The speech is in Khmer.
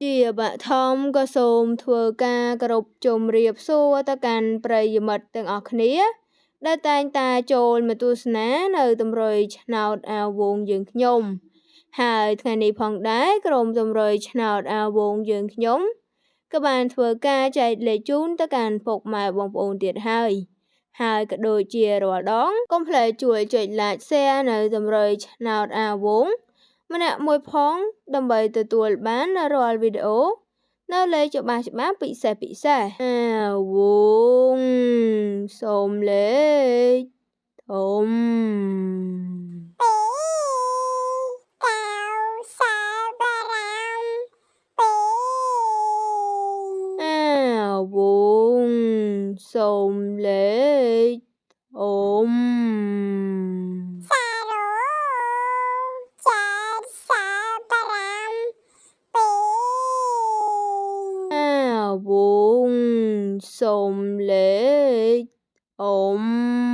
ជាបឋមក៏សូមធ្វើការគោរពជម្រាបសួរទៅកាន់ប្រិយមិត្តទាំងអស់គ្នាដែលតែងតែចូលមកទស្សនានៅតម្រុយឆ្នោតអាវងយើងខ្ញុំហើយថ្ងៃនេះផងដែរក្រុមតម្រុយឆ្នោតអាវងយើងខ្ញុំក៏បានធ្វើការចែកលេខជូនទៅកាន់ពុកម៉ែបងប្អូនទៀតហើយក៏ដូចជារាល់ដងកុំភ្លេចជួយចុច like share នៅតម្រុយឆ្នោតអាវងម្នាក់មួយផងដើម្បីទទួលបានរាល់វីដេអូនៅលេខច្បាស់ពិសេសអាវងសូមលេខធំអាវងសូមលេខធំអាវងសូមលេខធំ